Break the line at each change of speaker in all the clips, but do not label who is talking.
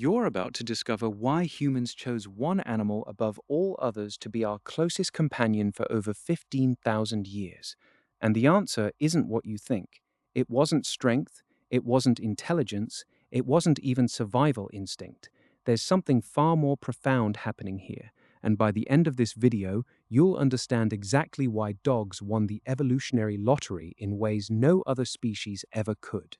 You're about to discover why humans chose one animal above all others to be our closest companion for over 15,000 years. And the answer isn't what you think. It wasn't strength, it wasn't intelligence, it wasn't even survival instinct. There's something far more profound happening here, and by the end of this video, you'll understand exactly why dogs won the evolutionary lottery in ways no other species ever could.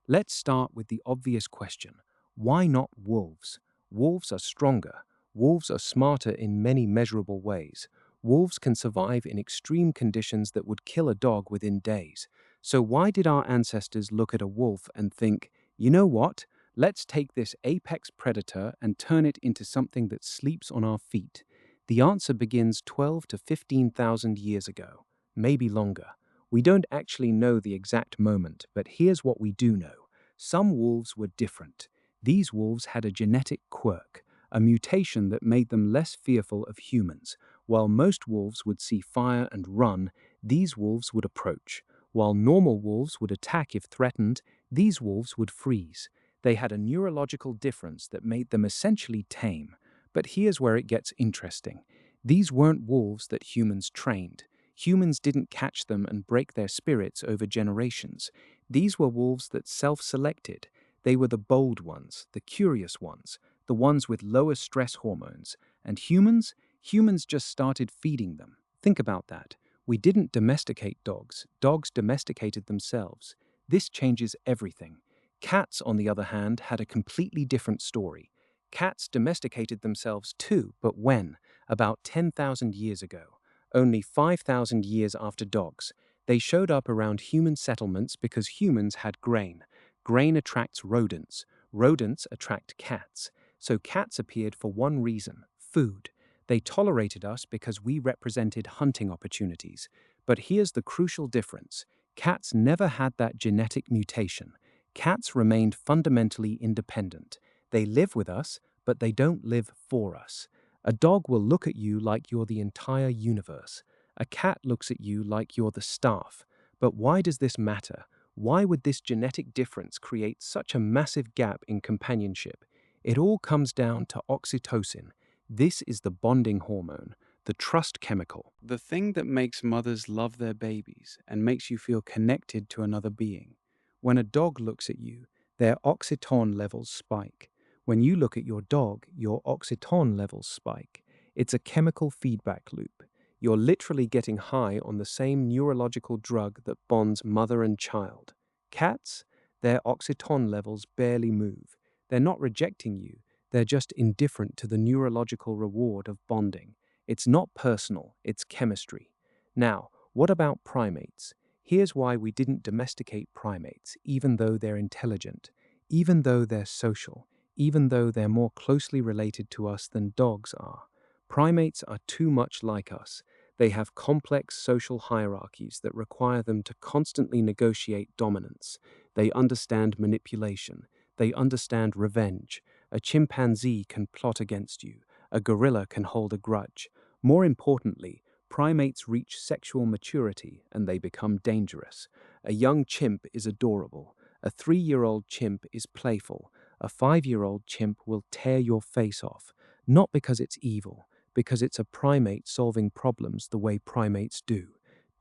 Let's start with the obvious question. Why not wolves? Wolves are stronger. Wolves are smarter in many measurable ways. Wolves can survive in extreme conditions that would kill a dog within days. So why did our ancestors look at a wolf and think, you know what? Let's take this apex predator and turn it into something that sleeps on our feet. The answer begins 12 to 15,000 years ago, maybe longer. We don't actually know the exact moment, but here's what we do know. Some wolves were different. These wolves had a genetic quirk, a mutation that made them less fearful of humans. While most wolves would see fire and run, these wolves would approach. While normal wolves would attack if threatened, these wolves would freeze. They had a neurological difference that made them essentially tame. But here's where it gets interesting. These weren't wolves that humans trained. Humans didn't catch them and break their spirits over generations. These were wolves that self-selected. They were the bold ones, the curious ones, the ones with lower stress hormones. And humans? Humans just started feeding them. Think about that. We didn't domesticate dogs. Dogs domesticated themselves. This changes everything. Cats, on the other hand, had a completely different story. Cats domesticated themselves too, but when? About 10,000 years ago. Only 5,000 years after dogs. They showed up around human settlements because humans had grain. Grain attracts rodents. Rodents attract cats. So cats appeared for one reason: food. They tolerated us because we represented hunting opportunities. But here's the crucial difference. Cats never had that genetic mutation. Cats remained fundamentally independent. They live with us, but they don't live for us. A dog will look at you like you're the entire universe. A cat looks at you like you're the staff. But why does this matter? Why would this genetic difference create such a massive gap in companionship? It all comes down to oxytocin. This is the bonding hormone, the trust chemical, the thing that makes mothers love their babies and makes you feel connected to another being. When a dog looks at you, their oxytocin levels spike. When you look at your dog, your oxytocin levels spike. It's a chemical feedback loop. You're literally getting high on the same neurological drug that bonds mother and child. Cats, their oxytocin levels barely move. They're not rejecting you, they're just indifferent to the neurological reward of bonding. It's not personal, it's chemistry. Now, what about primates? Here's why we didn't domesticate primates, even though they're intelligent, even though they're social, even though they're more closely related to us than dogs are. Primates are too much like us. They have complex social hierarchies that require them to constantly negotiate dominance. They understand manipulation. They understand revenge. A chimpanzee can plot against you. A gorilla can hold a grudge. More importantly, primates reach sexual maturity and they become dangerous. A young chimp is adorable. A 3-year-old chimp is playful. A 5-year-old chimp will tear your face off, not because it's evil, because it's a primate solving problems the way primates do.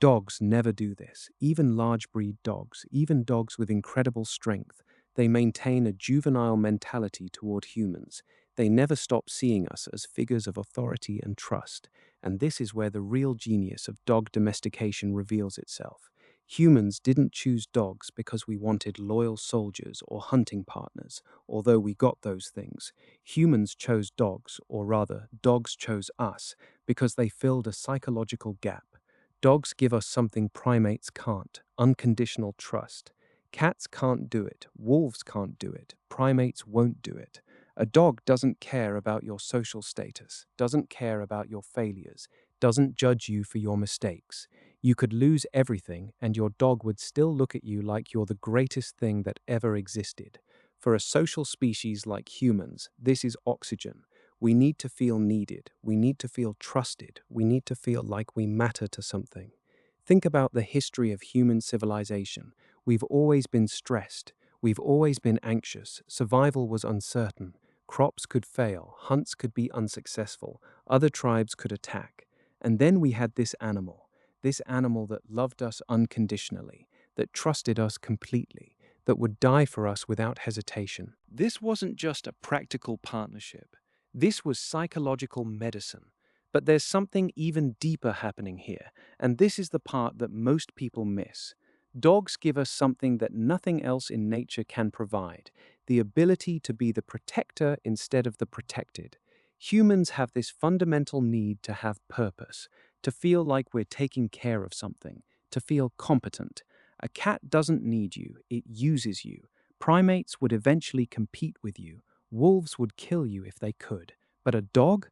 Dogs never do this. Even large breed dogs, even dogs with incredible strength, they maintain a juvenile mentality toward humans. They never stop seeing us as figures of authority and trust. And this is where the real genius of dog domestication reveals itself. Humans didn't choose dogs because we wanted loyal soldiers or hunting partners, although we got those things. Humans chose dogs, or rather, dogs chose us, because they filled a psychological gap. Dogs give us something primates can't: unconditional trust. Cats can't do it, wolves can't do it, primates won't do it. A dog doesn't care about your social status, doesn't care about your failures, doesn't judge you for your mistakes. You could lose everything, and your dog would still look at you like you're the greatest thing that ever existed. For a social species like humans, this is oxygen. We need to feel needed. We need to feel trusted. We need to feel like we matter to something. Think about the history of human civilization. We've always been stressed. We've always been anxious. Survival was uncertain. Crops could fail, hunts could be unsuccessful, other tribes could attack. And then we had this animal that loved us unconditionally, that trusted us completely, that would die for us without hesitation. This wasn't just a practical partnership. This was psychological medicine. But there's something even deeper happening here, and this is the part that most people miss. Dogs give us something that nothing else in nature can provide: the ability to be the protector instead of the protected. Humans have this fundamental need to have purpose, to feel like we're taking care of something, to feel competent. A cat doesn't need you, it uses you. Primates would eventually compete with you. Wolves would kill you if they could. But a dog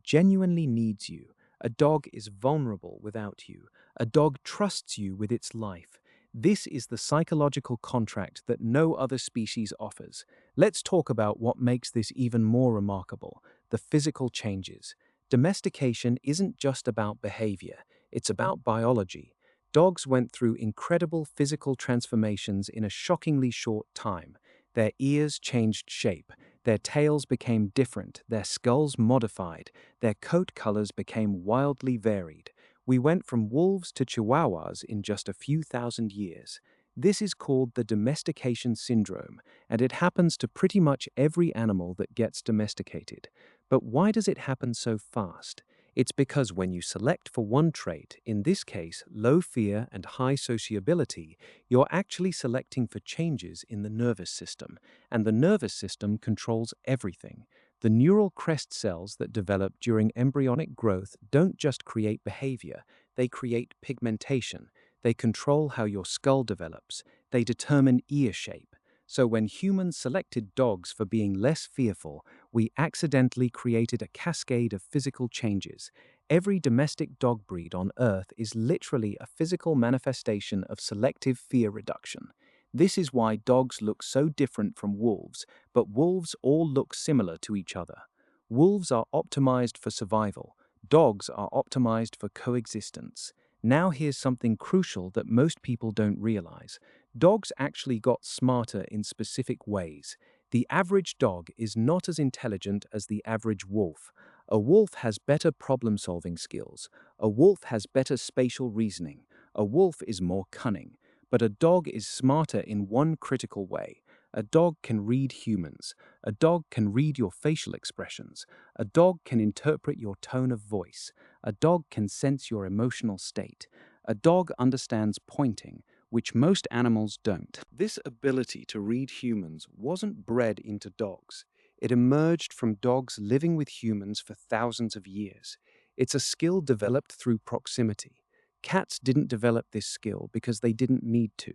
genuinely needs you. A dog is vulnerable without you. A dog trusts you with its life. This is the psychological contract that no other species offers. Let's talk about what makes this even more remarkable: the physical changes. Domestication isn't just about behavior, it's about biology. Dogs went through incredible physical transformations in a shockingly short time. Their ears changed shape, their tails became different, their skulls modified, their coat colors became wildly varied. We went from wolves to chihuahuas in just a few thousand years. This is called the domestication syndrome, and it happens to pretty much every animal that gets domesticated. But why does it happen so fast? It's because when you select for one trait, in this case low fear and high sociability, you're actually selecting for changes in the nervous system, and the nervous system controls everything. The neural crest cells that develop during embryonic growth don't just create behavior, they create pigmentation. They control how your skull develops. They determine ear shape. So when humans selected dogs for being less fearful, we accidentally created a cascade of physical changes. Every domestic dog breed on Earth is literally a physical manifestation of selective fear reduction. This is why dogs look so different from wolves, but wolves all look similar to each other. Wolves are optimized for survival. Dogs are optimized for coexistence. Now here's something crucial that most people don't realize. Dogs actually got smarter in specific ways. The average dog is not as intelligent as the average wolf. A wolf has better problem-solving skills. A wolf has better spatial reasoning. A wolf is more cunning. But a dog is smarter in one critical way. A dog can read humans. A dog can read your facial expressions. A dog can interpret your tone of voice. A dog can sense your emotional state. A dog understands pointing, which most animals don't. This ability to read humans wasn't bred into dogs. It emerged from dogs living with humans for thousands of years. It's a skill developed through proximity. Cats didn't develop this skill because they didn't need to.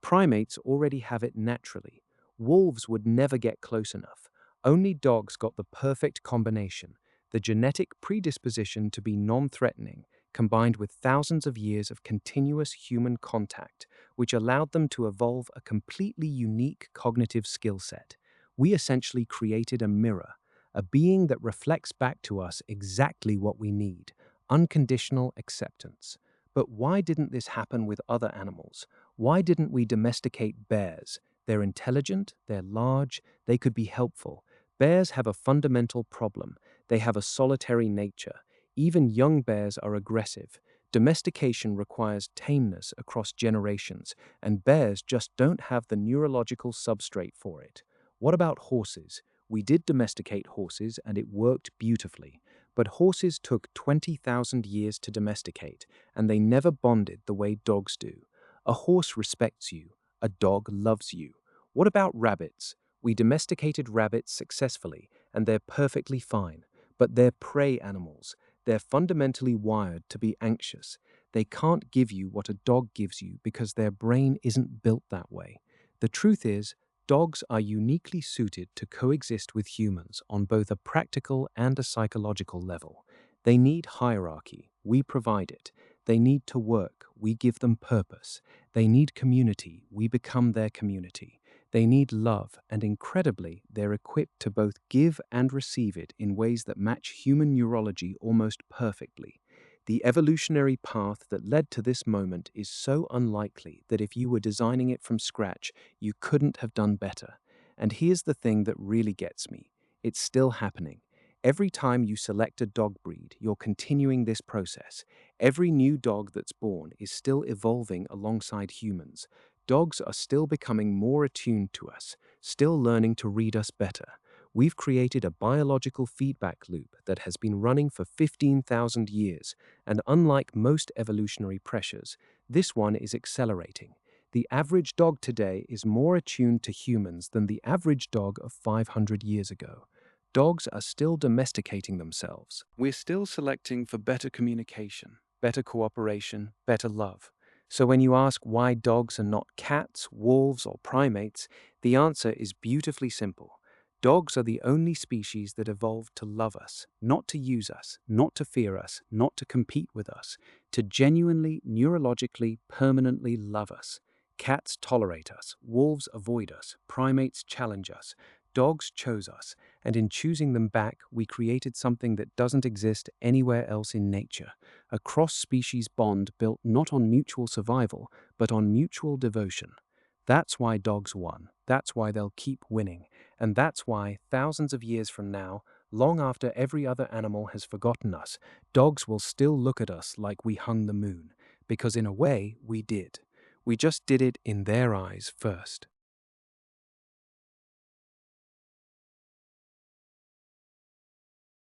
Primates already have it naturally. Wolves would never get close enough. Only dogs got the perfect combination: the genetic predisposition to be non-threatening, combined with thousands of years of continuous human contact, which allowed them to evolve a completely unique cognitive skill set. We essentially created a mirror, a being that reflects back to us exactly what we need: unconditional acceptance. But why didn't this happen with other animals? Why didn't we domesticate bears? They're intelligent, they're large, they could be helpful. Bears have a fundamental problem. They have a solitary nature. Even young bears are aggressive. Domestication requires tameness across generations, and bears just don't have the neurological substrate for it. What about horses? We did domesticate horses, and it worked beautifully. But horses took 20,000 years to domesticate, and they never bonded the way dogs do. A horse respects you. A dog loves you. What about rabbits? We domesticated rabbits successfully, and they're perfectly fine. But they're prey animals. They're fundamentally wired to be anxious. They can't give you what a dog gives you because their brain isn't built that way. The truth is, dogs are uniquely suited to coexist with humans on both a practical and a psychological level. They need hierarchy. We provide it. They need to work. We give them purpose. They need community. We become their community. They need love, and incredibly, they're equipped to both give and receive it in ways that match human neurology almost perfectly. The evolutionary path that led to this moment is so unlikely that if you were designing it from scratch, you couldn't have done better. And here's the thing that really gets me. It's still happening. Every time you select a dog breed, you're continuing this process. Every new dog that's born is still evolving alongside humans. Dogs are still becoming more attuned to us, still learning to read us better. We've created a biological feedback loop that has been running for 15,000 years, and unlike most evolutionary pressures, this one is accelerating. The average dog today is more attuned to humans than the average dog of 500 years ago. Dogs are still domesticating themselves. We're still selecting for better communication, better cooperation, better love. So when you ask why dogs are not cats, wolves, or primates, the answer is beautifully simple. Dogs are the only species that evolved to love us, not to use us, not to fear us, not to compete with us, to genuinely, neurologically, permanently love us. Cats tolerate us, wolves avoid us, primates challenge us, dogs chose us, and in choosing them back, we created something that doesn't exist anywhere else in nature, a cross-species bond built not on mutual survival, but on mutual devotion. That's why dogs won. That's why they'll keep winning. And that's why, thousands of years from now, long after every other animal has forgotten us, dogs will still look at us like we hung the moon. Because in a way, we did. We just did it in their eyes first.